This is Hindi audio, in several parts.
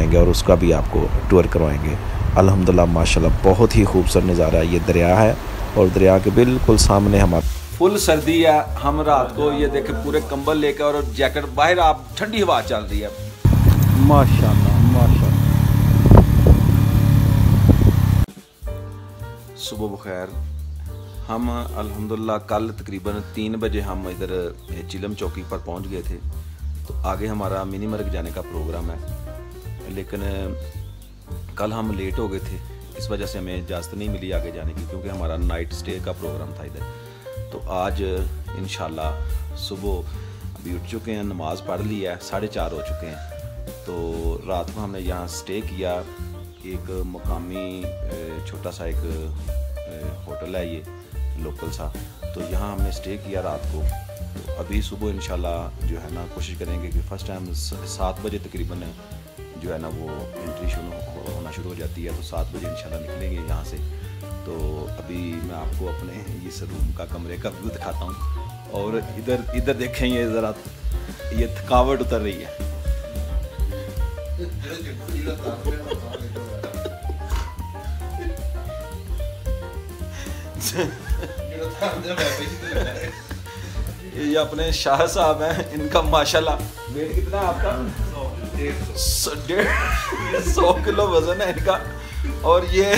दिखाएंगे और उसका भी आपको टूर करवाएंगे। अल्हम्दुलिल्लाह माशाल्लाह बहुत ही खूबसूरत नज़ारा है। ये दरिया है और दरिया के बिल्कुल सामने हमारा फुल सर्दी है। हम रात को ये देखे पूरे कंबल लेकर और जैकेट बाहर, आप ठंडी हवा चल रही है माशाल्लाह माशाल्लाह। सुबह बखैर। हम अल्हम्दुलिल्लाह कल तकरीबन 3 बजे हम इधर चिलम चौकी पर पहुंच गए थे। तो आगे हमारा मिनी मर्ग जाने का प्रोग्राम है, लेकिन कल हम लेट हो गए थे, इस वजह से हमें इजाज़त नहीं मिली आगे जाने की, क्योंकि हमारा नाइट स्टे का प्रोग्राम था इधर। तो आज इंशाल्लाह सुबह अभी उठ चुके हैं, नमाज़ पढ़ ली है, 4:30 हो चुके हैं। तो रात को हमने यहाँ स्टे किया, एक मकामी छोटा सा एक होटल है ये लोकल सा, तो यहाँ हमने स्टे किया रात को। तो अभी सुबह इंशाल्लाह जो है ना कोशिश करेंगे कि फ़र्स्ट टाइम 7 बजे तकरीबन जो है ना वो एंट्री होना शुरू हो जाती है, तो 7 बजे इंशाल्लाह निकलेंगे यहाँ से। तो अभी मैं आपको अपने इस रूम का कमरे का व्यू दिखाता हूँ। और इधर देखें, ये ज़रा ये थकावट उतर रही है। ये अपने शाह साहब हैं, इनका माशाल्लाह वेट कितना है आपका? 150 किलो वजन है इनका। और ये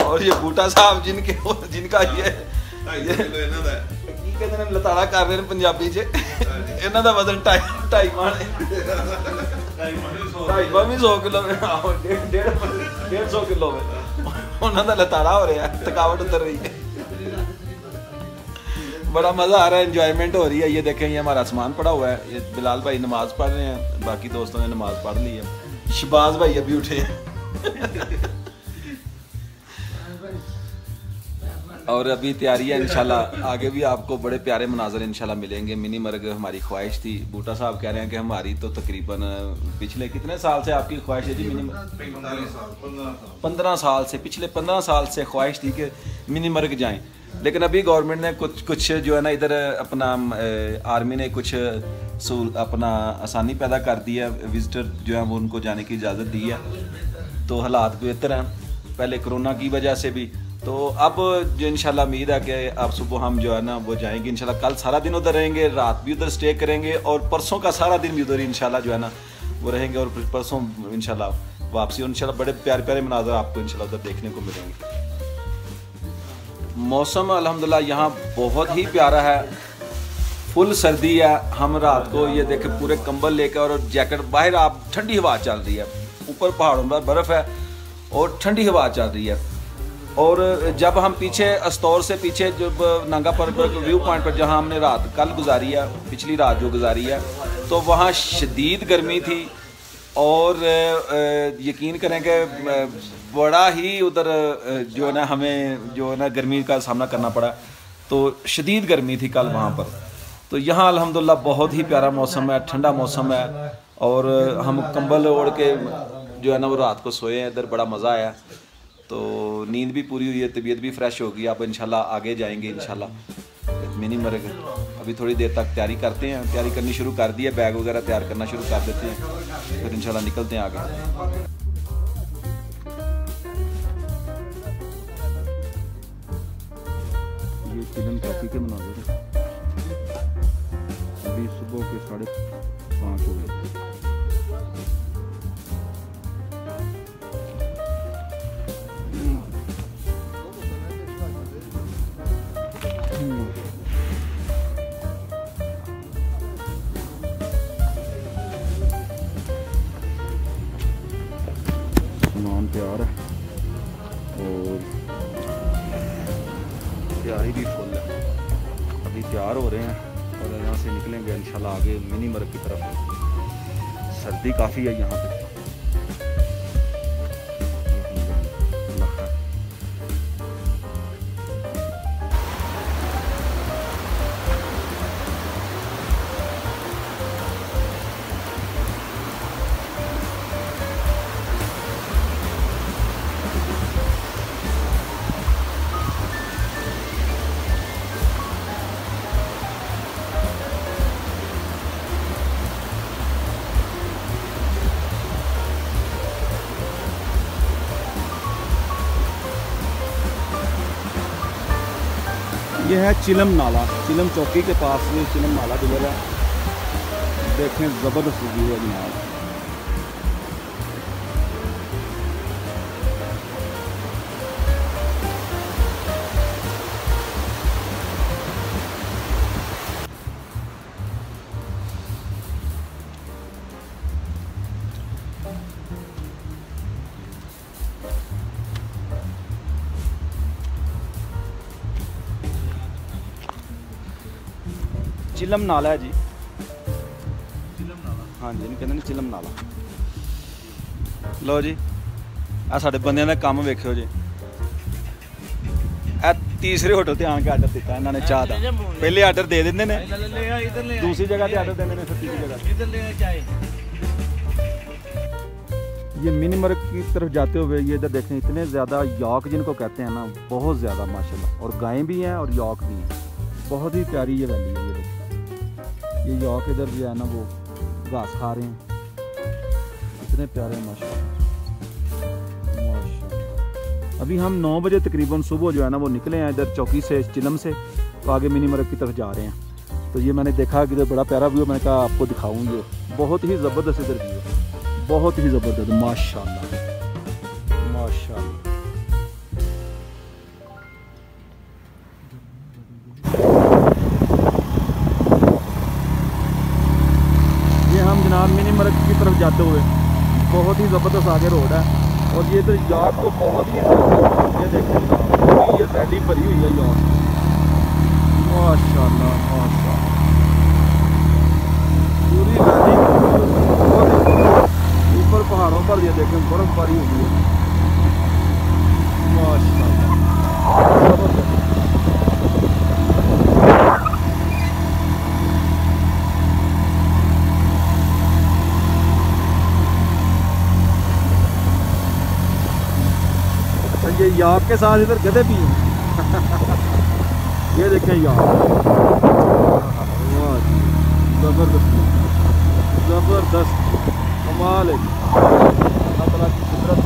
और ये बूटा साहब जिनका ये लताड़ा कर रहे हैं पंजाबी च, इन्हों का वजन 2.5 मन 100 किलो 150 किलो उन्होंने लताड़ा हो रहा है, थकावट उतर रही है, बड़ा मज़ा आ रहा है, एंजॉयमेंट हो रही है। ये देखें, ये हमारा सामान पड़ा हुआ है, ये बिलाल भाई नमाज़ पढ़ रहे हैं, बाकी दोस्तों ने नमाज़ पढ़ ली है, शबाज भाई अभी उठे हैं और अभी तैयारी है इंशाल्लाह। आगे भी आपको बड़े प्यारे मनाजर इंशाल्लाह मिलेंगे। मिनी मर्ग हमारी ख्वाहिश थी। बूटा साहब कह रहे हैं कि हमारी तो तकरीबन पिछले कितने साल से आपकी ख्वाहिश है जी मिनी मर्ग? 15 साल से, पिछले 15 साल से ख्वाहिश थी कि मिनी मर्ग जाएं, लेकिन अभी गवर्नमेंट ने कुछ जो है ना इधर अपना आर्मी ने कुछ अपना आसानी पैदा कर दी है, विजिटर जो है वो उनको जाने की इजाज़त दी है। तो हालात बेहतर हैं पहले कोरोना की वजह से भी। तो अब जो इंशाल्लाह उम्मीद है कि अब सुबह हम जो है ना वो जाएंगे इंशाल्लाह। कल सारा दिन उधर रहेंगे, रात भी उधर स्टे करेंगे और परसों का सारा दिन भी उधर इंशाल्लाह जो है ना वो रहेंगे। और परसों इंशाल्लाह वापसी, और इंशाल्लाह बड़े प्यारे प्यारे मनाज़र आपको इंशाल्लाह उधर देखने को मिलेंगे। मौसम अल्हम्दुलिल्लाह यहाँ बहुत ही प्यारा है, फुल सर्दी है। हम रात को ये देखे पूरे कंबल लेकर और जैकेट बाहर, आप ठंडी हवा चल रही है, ऊपर पहाड़ों पर बर्फ़ है और ठंडी हवा चल रही है। और जब हम पीछे अस्तौर से पीछे जब नांगा पर्वत व्यू पॉइंट पर जहाँ हमने रात कल गुजारी है, पिछली रात जो गुजारी है, तो वहाँ शदीद गर्मी थी और यकीन करें कि बड़ा ही उधर जो है ना हमें जो है ना गर्मी का सामना करना पड़ा। तो शदीद गर्मी थी कल वहाँ पर। तो यहाँ अल्हम्दुलिल्लाह बहुत ही प्यारा मौसम है, ठंडा मौसम है और हम कंबल ओढ़ के जो है ना वो रात को सोए हैं, इधर बड़ा मज़ा आया। तो नींद भी पूरी हुई है, तबीयत भी फ्रेश होगी। अब इंशाल्लाह आगे जाएंगे इंशाल्लाह मिनी मर्ग। अभी थोड़ी देर तक तैयारी करते हैं, तैयारी करनी शुरू कर दी है, बैग वगैरह तैयार करना शुरू कर देते हैं, फिर इंशाल्लाह निकलते हैं आगे। ये चिलम चौकी के मनाज़िर हैं। अभी सुबह के 5:30 हो गए। सामान तैयार है और तैयारी भी फुल है। अभी तैयार हो रहे हैं और यहाँ से निकलेंगे इंशाल्लाह आगे मिनी मर्ग की तरफ। सर्दी काफ़ी है यहाँ पे। ये है चिलम नाला, चिलम चौकी के पास ये चिलम नाला गुजर है। देखें ज़बरदस्त व्यू है जनाब। चिलम नाला है जी, चिलम नाला, हाँ जी कहते हैं चिलम नाला। लो जी आ साढ़े बंदियां दा काम वेखियो जी। ए तीसरे होटल ते आके आर्डर दिता इन्होंने चाह का। पहले आर्डर दे देंगे ने, दूसरी जगह पे आर्डर देंगे ने, फिर तीसरी जगह। ये मिनी मर्ग की तरफ जाते हुए ये इधर देखें इतने ज़्यादा यॉक जिनको कहते हैं ना, बहुत ज़्यादा माशाल्लाह, और गायें भी हैं और यॉक भी हैं। बहुत ही प्यारी ये वैली है। ये यॉक इधर जो है ना वो घास खा रहे हैं, इतने प्यारे माशाल्लाह माशाल्लाह। अभी हम 9 बजे तकरीबन सुबह जो है ना वो निकले हैं इधर चौकी से, चिलम से, तो आगे मिनी मर्ग की तरफ जा रहे हैं। तो ये मैंने देखा कि इधर बड़ा प्यारा व्यू, मैंने कहा आपको दिखाऊँ। ये बहुत ही ज़बरदस्त इधर व्यू है, बहुत ही ज़बरदस्त माशाल्लाह माशाल्लाह। ये हम जनाब मिनी मर्ग की तरफ जाते हुए, बहुत ही ज़बरदस्त आगे रोड है। और ये तो यार तो बहुत ही, ये देखिए ये वैली भरी हुई है यार, माशाल्लाह माशाल्लाह। पूरी वैली ऊपर पहाड़ों पर ये देखें बर्फबारी हुई है माशाल्लाह, जबरदस्त। ये याक के साथ इधर गधे भी हैं। ये देखें याक, जबरदस्त जबरदस्त कमाल है। अल्लाह ताला की कुदरत,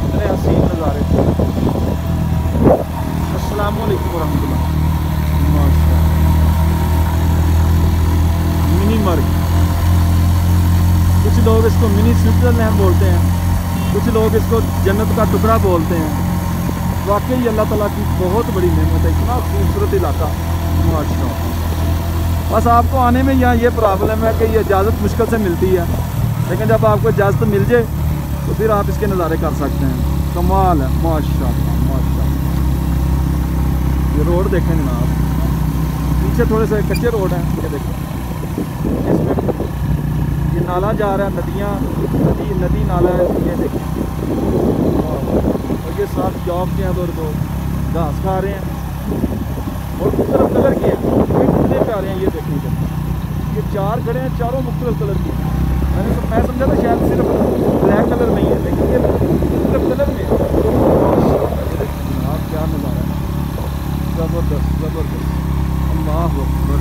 इतने हसीन नज़ारे। अस्सलाम वालेकुम रहमतुल्लाह। माशाल्लाह मिनी मर्ग, कुछ लोग इसको मिनी स्विट्ज़रलैंड बोलते हैं, कुछ लोग इसको जन्नत का टुकड़ा बोलते हैं। वाकई अल्लाह ताला की बहुत बड़ी नेमत है, इतना खूबसूरत इलाका माशाल्लाह। बस आपको आने में यहाँ ये प्रॉब्लम है कि ये इजाज़त मुश्किल से मिलती है, लेकिन जब आपको इजाज़त मिल जाए तो फिर आप इसके नज़ारे कर सकते हैं। कमाल है माशाल्लाह माशाल्लाह। ये रोड देखें जनाब, पीछे थोड़े से कच्चे रोड हैं, ये देखें इसमें ये नाला जा रहा है, नदियाँ नदी नाला है, ये देखें। और ये साथ जॉब के हैं और वो घास खा रहे हैं, और मुख्तलिफ कलर के हैं, कितने प्यारे हैं। ये देखें इधर, ये 4 खड़े हैं, चारों मुख्तलिफ कलर के हैं। मैं समझा था शायद सिर्फ ब्लैक कलर नहीं है, लेकिन ये मुख्तलिफ कलर में आप क्या नज़ारा है, ज़बरदस्त ज़बरदस्त। अल्लाह अकबर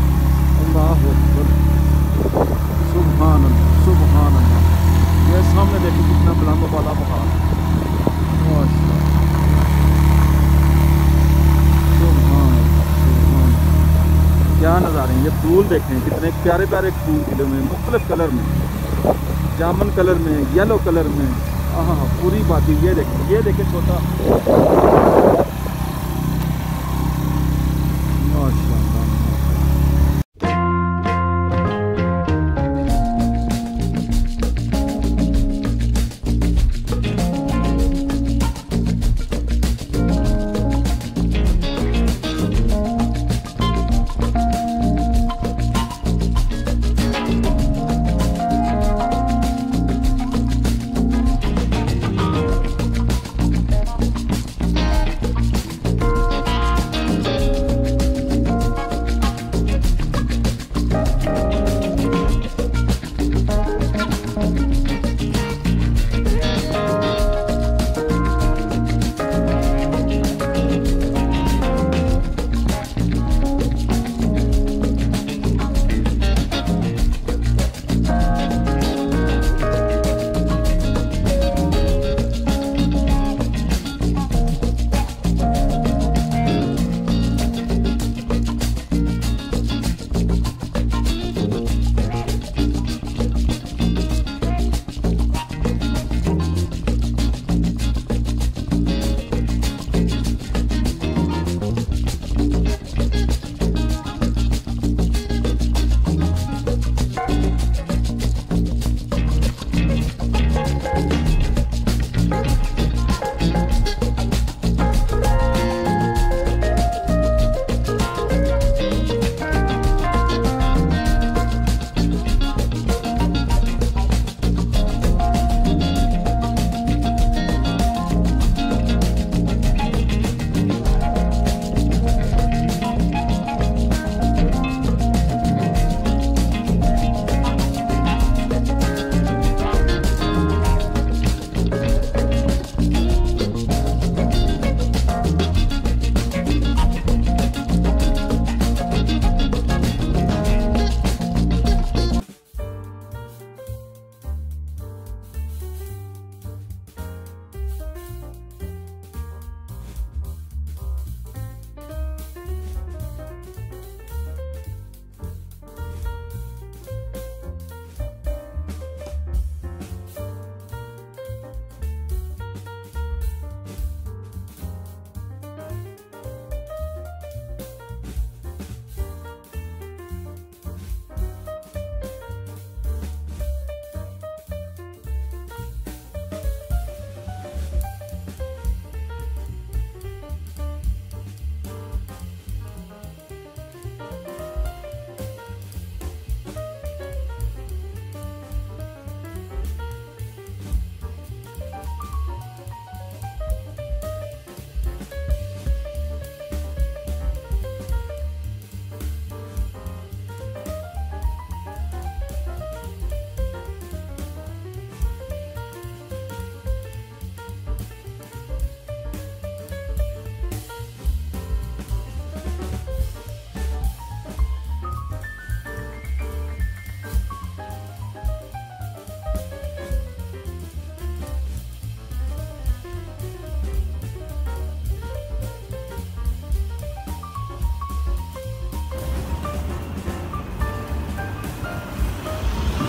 अल्लाह अकबर, सुभान अल्लाह सुभान अल्लाह। ये सामने देखिए कितना बुलंद वाला पहाड़, माशाल्लाह सुभान अल्लाह सुभान। क्या नज़ारे हैं। ये फूल देखें कितने प्यारे प्यारे फूल खिले हुए, मुख्तलिफ कलर में, जामुन कलर में, येलो कलर में। हाँ पूरी बात ये देखें छोटा माशाल्लाह।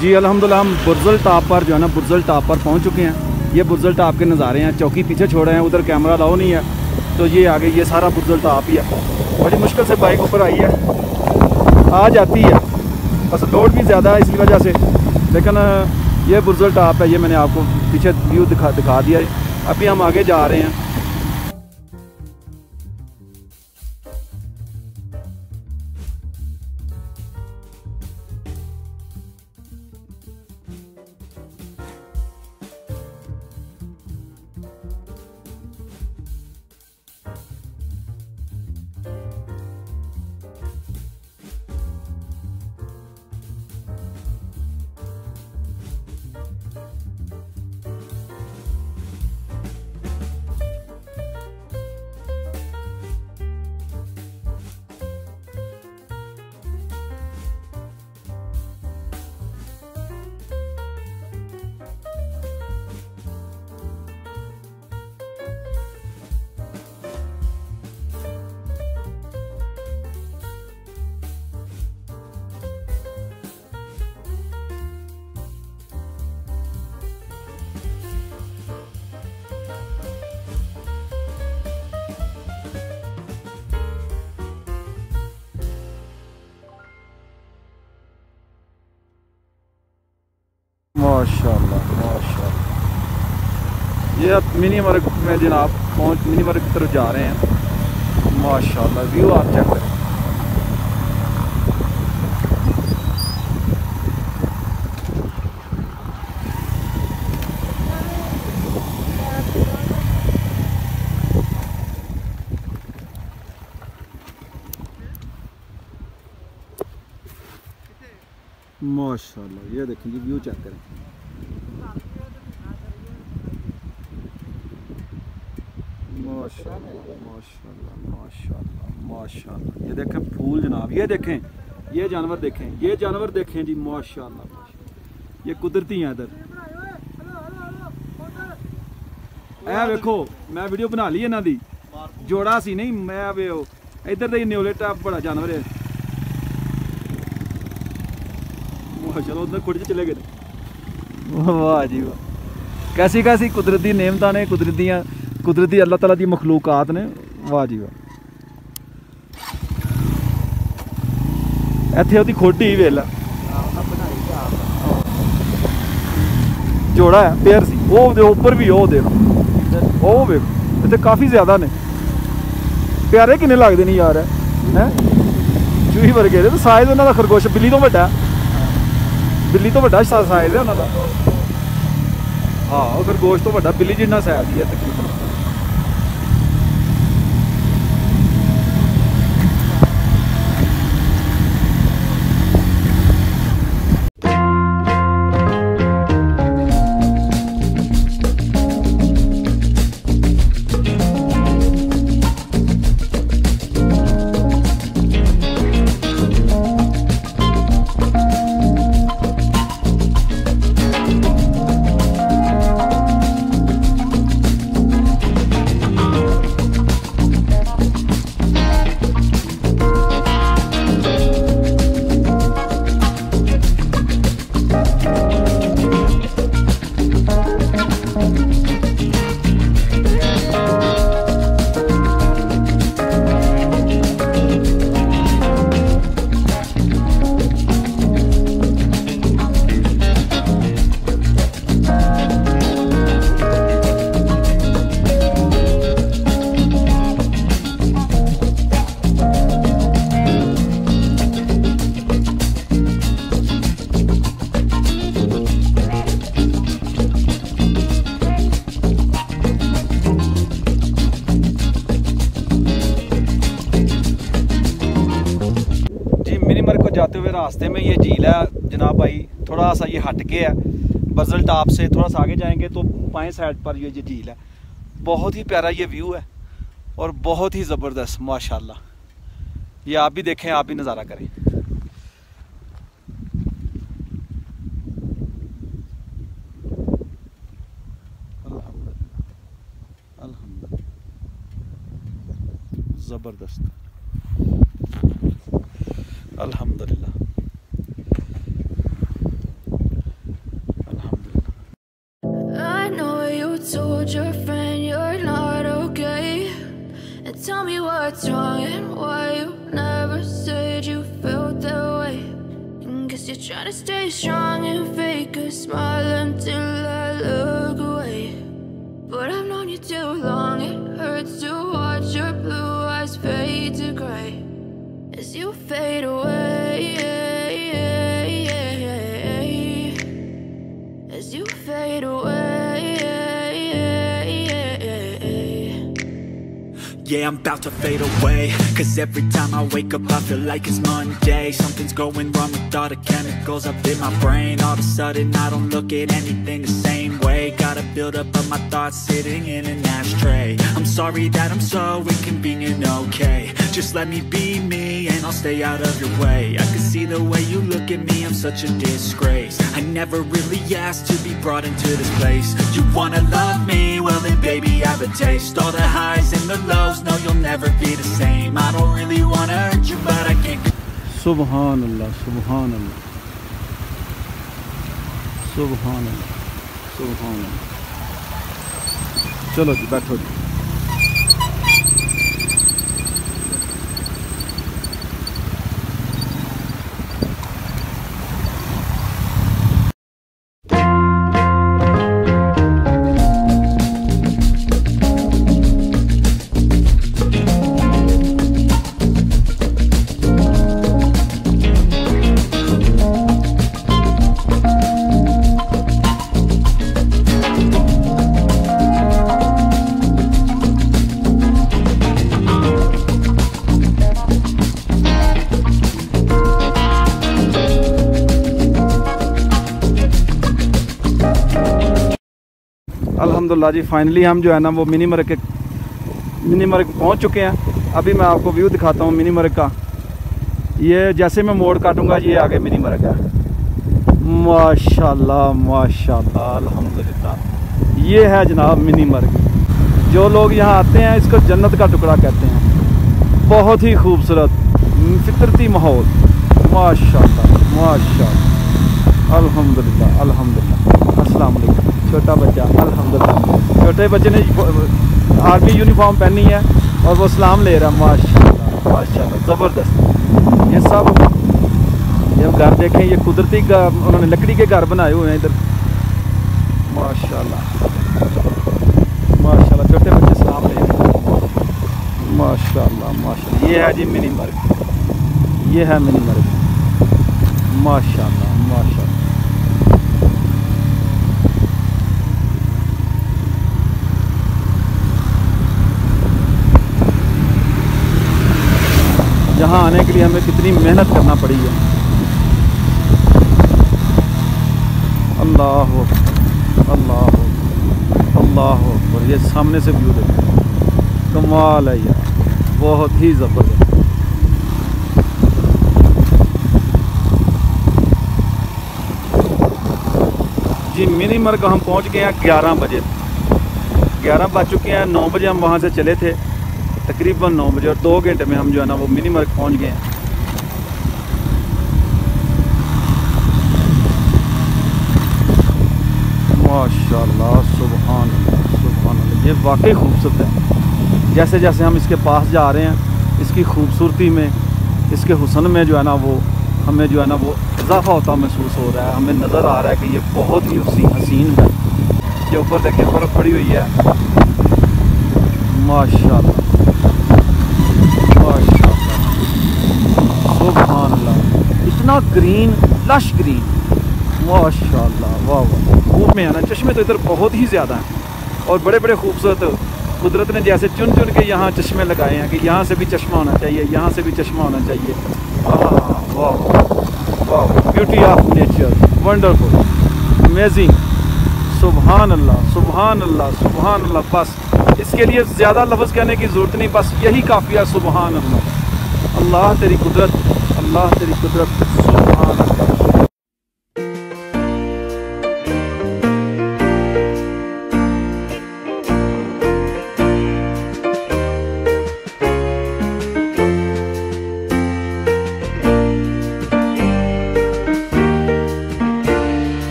जी अल्हम्दुलिल्लाह हम बुर्जुल टॉप पर जो है ना, बुर्जुल टॉप पर पहुंच चुके हैं। ये बुर्जुल टॉप के नज़ारे हैं। चौकी पीछे छोड़े हैं, उधर कैमरा अलाउ नहीं है, तो ये आगे ये सारा बुर्जुल टॉप ही है। बड़ी मुश्किल से बाइक ऊपर आई है, आ जाती है, बस लोड भी ज़्यादा है इसकी वजह से। लेकिन ये बुर्जुल टॉप है, ये मैंने आपको पीछे व्यू दिखा दिया है। अभी हम आगे जा रहे हैं। माशाल्लाह माशाल्लाह। ये अब मिनी मर्ग में जनाब मिनी मर्ग की तरफ जा रहे हैं। माशाल्लाह व्यू आप चेक करें। माशाल्लाह ये देखें जी, व्यू चेक करें। माशाल्लाह माशाल्लाह माशाल्लाह माशाल्लाह। ये देखें फूल जनाब, ये देखें, ये जानवर देखें, ये जानवर देखें जी। माशाल्लाह माशाल्लाह, ये कुदरती हैं। इधर ऐ देखो, मैं वीडियो बना ली इन्हां दी, जोड़ा सी नहीं मैं वे इधर दे न्योले टाइप बड़ा जानवर है। चलो उधर खुद चले गए। वाह जी वाह, कैसी कैसी कुदरती नेमतां ने, कुदरती अल्लाह ताला दी मखलूकात ने। वाह जी वाह। इत्थे ओदी खोडी वेला जोड़ा है, पेयर सी। वो ऊपर भी वो देखो, वो देखो, इत्थे काफ़ी ज़्यादा ने। प्यारे किन्ने लगदे नहीं यार, हैं चूही वर्गे ने। तो साइज उन्हां दा खरगोश बिल्ली तो वड्डा, बिल्ली तो वड्डा साइज है उन्हां दा। हाँ वो खरगोश तो वड्डा, बिल्ली जिन्ना साइज ही है तकरीबन। जाते हुए रास्ते में ये झील है जनाब भाई, थोड़ा सा ये हट के है बुर्जुल टॉप से। थोड़ा सा आगे जाएंगे तो बाएं साइड पर ये झील है। बहुत ही प्यारा ये व्यू है और बहुत ही ज़बरदस्त माशाल्लाह। ये आप भी देखें, आप भी नज़ारा करें। ज़बरदस्त, अल्हम्दुलिल्लाह। told your friend you're not okay, and tell me what's wrong and why you never said you felt that way. And guess you're trying to stay strong and fake a smile until I look away. But I've known you too long, it hurts to watch your blue eyes fade to gray as you fade away, as you fade away. Yeah, I'm about to fade away, cause every time I wake up I feel like it's Monday. Something's going wrong with all the chemicals up in my brain. All of a sudden I don't look at anything the same way. Gotta build up of my thoughts sitting in an ashtray. I'm sorry that I'm so inconvenient, okay. Just let me be me and I'll stay out of your way. I can see the way you look at me, I'm such a disgrace. I never really asked to be brought into this place. You wanna love me? Well then baby, have a taste. All the highs and the lows, no, you'll never be the same. I don't really wanna hurt you, but I can't. Subhanallah, Subhanallah, Subhanallah, Subhanallah. चलो जी बैठो जी। अल्हम्दुलिल्लाह जी, फाइनली हम जो है ना वो मिनी मर्ग पहुंच चुके हैं। अभी मैं आपको व्यू दिखाता हूँ मिनी मर्ग का। ये जैसे मैं मोड़ काटूंगा ये आगे मिनी मर्ग है। माशाल्लाह माशाल्लाह अल्हम्दुलिल्लाह, ये है जनाब मिनी मर्ग। जो लोग यहाँ आते हैं इसको जन्नत का टुकड़ा कहते हैं। बहुत ही खूबसूरत फितरती माहौल, माशाल्लाह माशाल्लाह अल्हम्दुलिल्लाह अल्हम्दुलिल्लाह। अस्सलाम वालेकुम। छोटा बच्चा अल्हम्दुलिल्लाह, छोटे बच्चे ने आर्मी यूनिफॉर्म पहनी है और वो सलाम ले रहा है। माशाल्लाह माशाल्लाह ज़बरदस्त। ये सब ये घर देखें, ये कुदरती का उन्होंने लकड़ी के घर बनाए हुए हैं इधर। माशाल्लाह माशाल्लाह, छोटे बच्चे सलाम ले रहे हैं। माशाल्लाह माशाल्लाह। ये है जी मिनी मर्ग, ये है मिनी मर्ग। माशाल्लाह माशाल्लाह। यहाँ आने के लिए हमें कितनी मेहनत करना पड़ी है। अल्लाह अल्लाह अल्लाह अकबर। ये सामने से व्यू देखो, कमाल है यार, बहुत ही ज़बरदस्त। जी मिनी मर्ग हम पहुँच गए हैं 11 बजे। 11 बज चुके हैं। 9 बजे हम वहाँ से चले थे, तकरीबन 9 बजे, और 2 घंटे में हम जो है ना वो मिनी मर्ग पहुंच गए हैं। माशाल्लाह सुभान अल्लाह सुभान अल्लाह। ये वाकई खूबसूरत है। जैसे जैसे हम इसके पास जा रहे हैं, इसकी खूबसूरती में, इसके हुस्न में जो है ना वो हमें जो है ना वो इजाफा होता महसूस हो रहा है। हमें नज़र आ रहा है कि ये बहुत ही हसीन है। ये ऊपर देखिए बर्फ़ पड़ी हुई है। माशाल्लाह सुभान अल्लाह, इतना ग्रीन, लश ग्रीन, माशाल्लाह वाह वाह। धूप में है ना, चश्मे तो इधर बहुत ही ज़्यादा हैं और बड़े बड़े खूबसूरत कुदरत ने जैसे चुन चुन के यहाँ चश्मे लगाए हैं कि यहाँ से भी चश्मा होना चाहिए, यहाँ से भी चश्मा होना चाहिए। वाह वाह, beauty of nature, wonderful, amazing. सुभान अल्लाह सुभान अल्लाह सुभान अल्लाह। बस इसके लिए ज़्यादा लफ्ज़ कहने की ज़रूरत नहीं, बस यही काफ़ी है। सुभान अल्लाह, अल्लाह तेरी कुदरत, अल्लाह तेरी कुदरत, सुभान अल्लाह।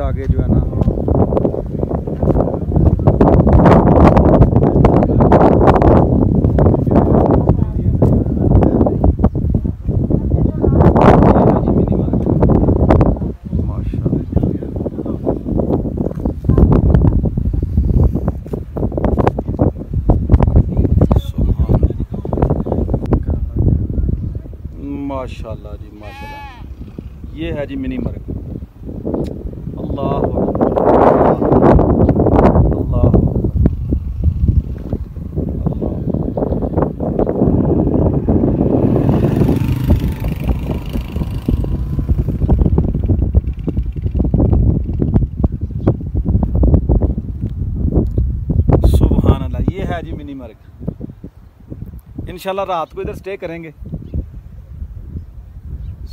आगे जो है ना माशाल्लाह जी माशाल्लाह, ये है जी मिनी मर्ग। अल्लाह अल्लाह सुभान अल्लाह, ये है जी मिनी मर्ग। इंशाल्लाह रात को इधर स्टे करेंगे।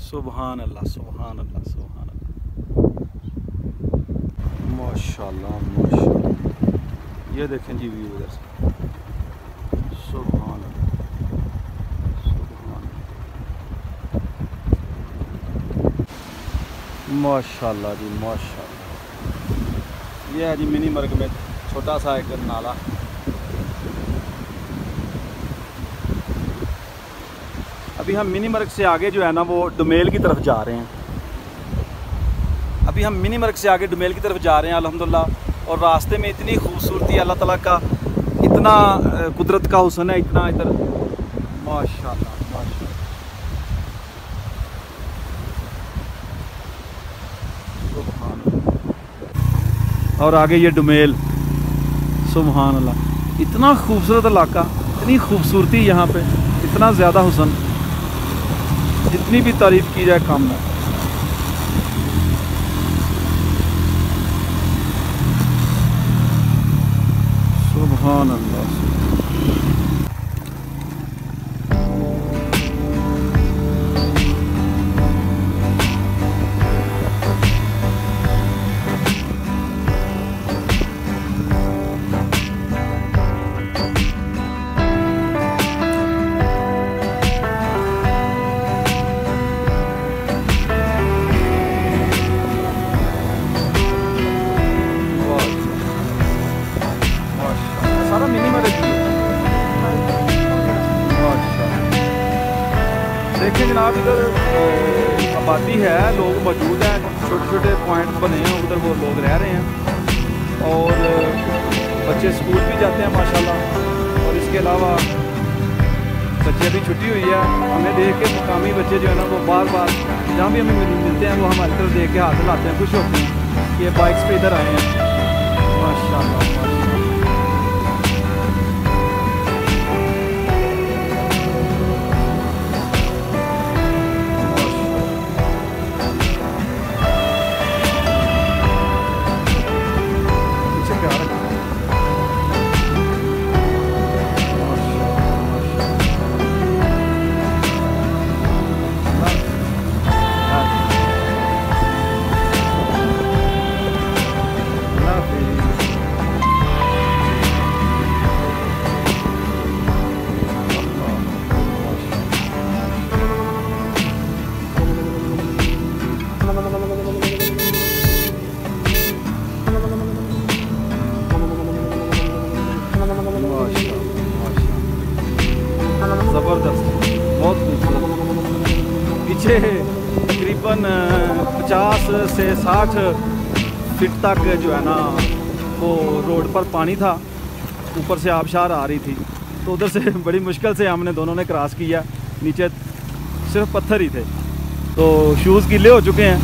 सुभान अल्लाह सुभान अल्लाह सुभान अल्लाह, माशाल्लाह माशाल्लाह। ये देखें जी व्यू इधर से, सुभान अल्लाह सुभान अल्लाह, माशाल्लाह जी माशाल्लाह। ये है जी मिनी मर्ग में छोटा सा एक नाला। अभी हम मिनी मर्ग से आगे जो है ना वो डुमेल की तरफ जा रहे हैं। अभी हम मिनी मर्ग से आगे डुमेल की तरफ जा रहे हैं अल्हम्दुलिल्लाह। और रास्ते में इतनी खूबसूरती, अल्लाह ताला का इतना कुदरत का हुस्न है, इतना इधर माशाल्लाह माशाल्लाह। और आगे ये डुमेल, सुभान अल्लाह। इतना खूबसूरत इलाका, इतनी खूबसूरती यहाँ पे, इतना ज़्यादा हुस्न, जितनी भी तारीफ़ की जाए कम है। सुभान अल्लाह। सारा मिनी मर्ग ही है। देखिए जनाब, इधर आबादी है, लोग मौजूद हैं, छोटे छोटे पॉइंट बने हैं, उधर वो लोग रह रहे हैं और बच्चे स्कूल भी जाते हैं माशाल्लाह। और इसके अलावा बच्चे अभी छुट्टी हुई है, हमें देख के मुकामी बच्चे जो है ना वो बार बार जहाँ भी हमें मिलते हैं वो हमारी तरफ देख के हाथ हिलाते हैं, खुश होते हैं कि ये बाइक्स पे इधर आए हैं माशाल्लाह। ज़बरदस्त, बहुत खूबसूरत। पीछे तकरीबन 50 से 60 फीट तक जो है ना वो रोड पर पानी था, ऊपर से आबशार आ रही थी, तो उधर से बड़ी मुश्किल से हमने दोनों ने क्रॉस किया। नीचे सिर्फ पत्थर ही थे, तो शूज़ गीले हो चुके हैं।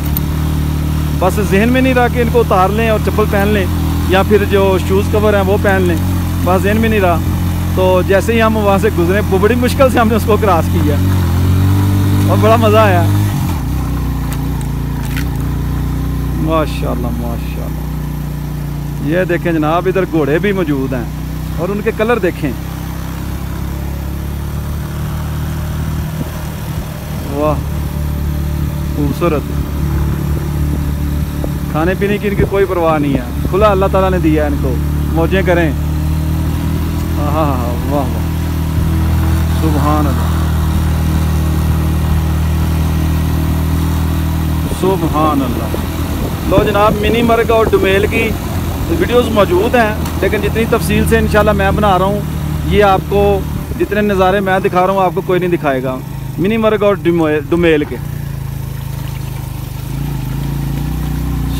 बस जहन में नहीं रहा कि इनको उतार लें और चप्पल पहन लें या फिर जो शूज़ कवर हैं वो पहन लें, बस जहन में नहीं रहा। तो जैसे ही हम वहाँ से गुजरे, वो बड़ी मुश्किल से हमने उसको क्रॉस किया और बड़ा मज़ा आया माशाल्लाह माशाल्लाह। ये देखें जनाब, इधर घोड़े भी मौजूद हैं और उनके कलर देखें, वाह खूबसूरत। खाने पीने की इनकी कोई परवाह नहीं है, खुला अल्लाह ताला ने दिया है इनको, मौजें करें। हाँ हाँ वाह वाह सुभान अल्लाह सुभान अल्लाह। लो जनाब, मिनी मर्ग और डुमेल की वीडियोस मौजूद हैं, लेकिन जितनी तफसील से इंशाल्लाह मैं बना रहा हूँ, ये आपको जितने नज़ारे मैं दिखा रहा हूँ आपको कोई नहीं दिखाएगा। मिनी मर्ग और डुमेल के।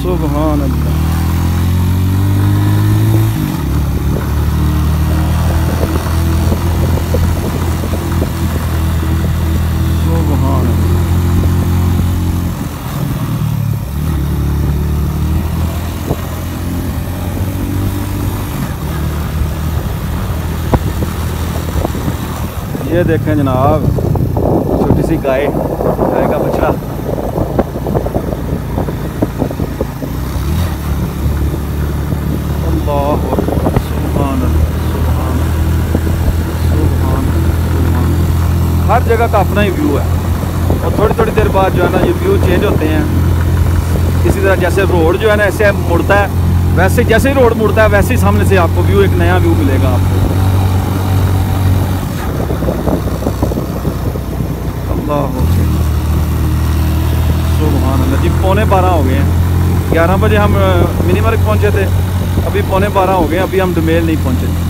सुभान अल्लाह। सुभान अल्लाह। ये देखें जनाब, छोटी सी गाय का बछड़ा। अल्लाह अकबर, सुभान अल्लाह, सुभान सुभान सुभान। हर जगह का अपना ही व्यू है, और थोड़ी थोड़ी देर बाद जो है ना ये व्यू चेंज होते हैं। इसी तरह जैसे रोड जो है ना ऐसे मुड़ता है, वैसे जैसे ही रोड मुड़ता है वैसे ही सामने से आपको व्यू, एक नया व्यू मिलेगा आपको। सुभान अल्लाह जी। 11:15 हो गए हैं। 11 बजे हम मिनी मर्ग पहुंचे थे, अभी 11:15 हो गए, अभी हम डुमेल नहीं पहुंचे।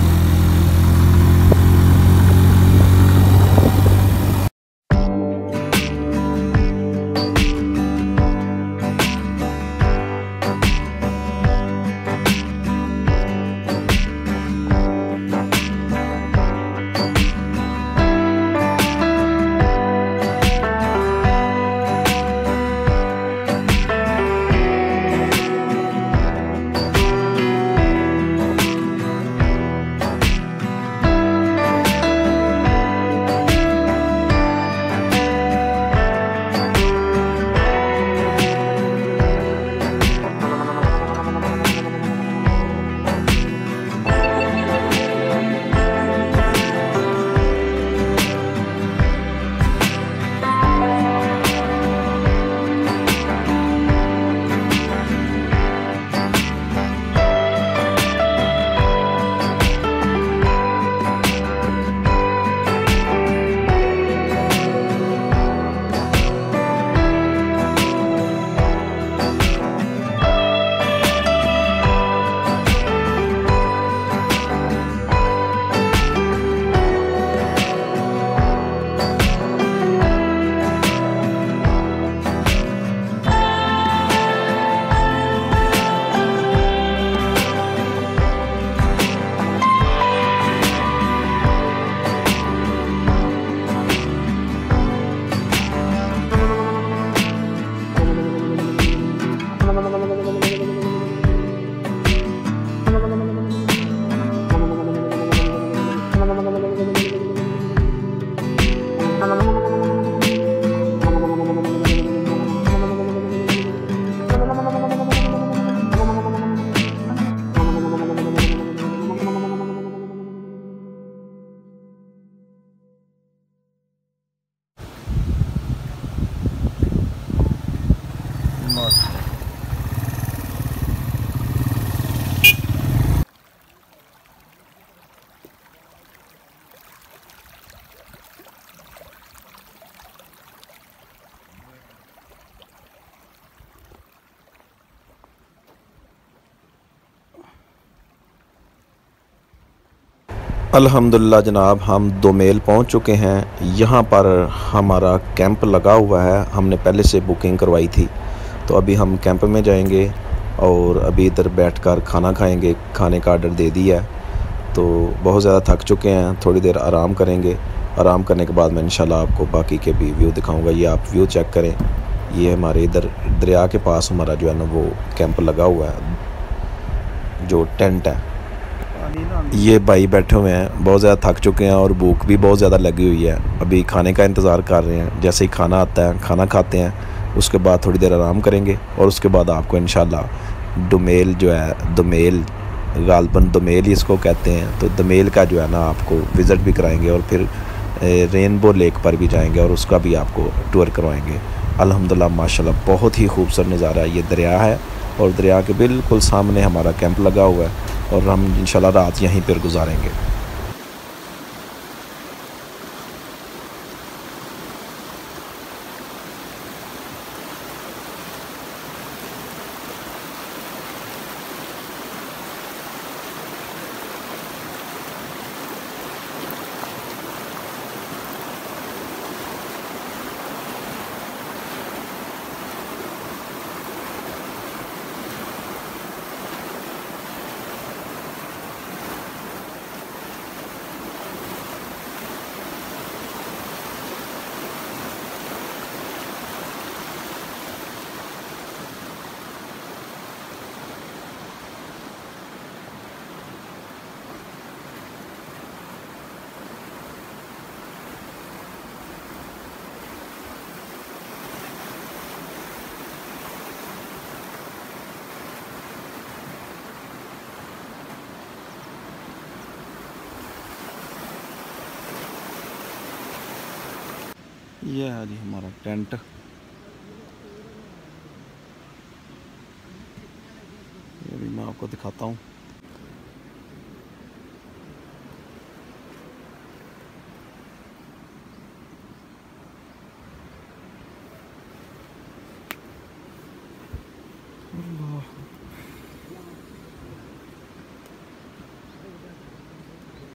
अल्हम्दुलिल्लाह जनाब, हम डुमेल पहुंच चुके हैं। यहाँ पर हमारा कैंप लगा हुआ है, हमने पहले से बुकिंग करवाई थी। तो अभी हम कैंप में जाएंगे और अभी इधर बैठकर खाना खाएंगे। खाने का ऑर्डर दे दिया है, तो बहुत ज़्यादा थक चुके हैं, थोड़ी देर आराम करेंगे। आराम करने के बाद मैं इंशाल्लाह आपको बाकी के भी व्यू दिखाऊंगा। ये आप व्यू चेक करें, ये हमारे इधर दरिया के पास हमारा जो है ना वो कैंप लगा हुआ है, जो टेंट है। ये भाई बैठे हुए हैं, बहुत ज़्यादा थक चुके हैं और भूख भी बहुत ज़्यादा लगी हुई है। अभी खाने का इंतज़ार कर रहे हैं, जैसे ही खाना आता है खाना खाते हैं, उसके बाद थोड़ी देर आराम करेंगे और उसके बाद आपको इंशाल्लाह डुमेल जो है, डुमेल गालबन डुमेल ही इसको कहते हैं, तो डुमेल का जो है ना आपको विज़िट भी कराएंगे और फिर रेनबो लेक पर भी जाएंगे और उसका भी आपको टूर करवाएंगे। अल्हम्दुलिल्लाह माशाल्लाह बहुत ही खूबसूरत नज़ारा है। ये दरिया है और दरिया के बिल्कुल सामने हमारा कैंप लगा हुआ है और हम इंशाल्लाह रात यहीं पर गुजारेंगे। ये है जी हमारा टेंट। ये भी मैं आपको दिखाता हूँ।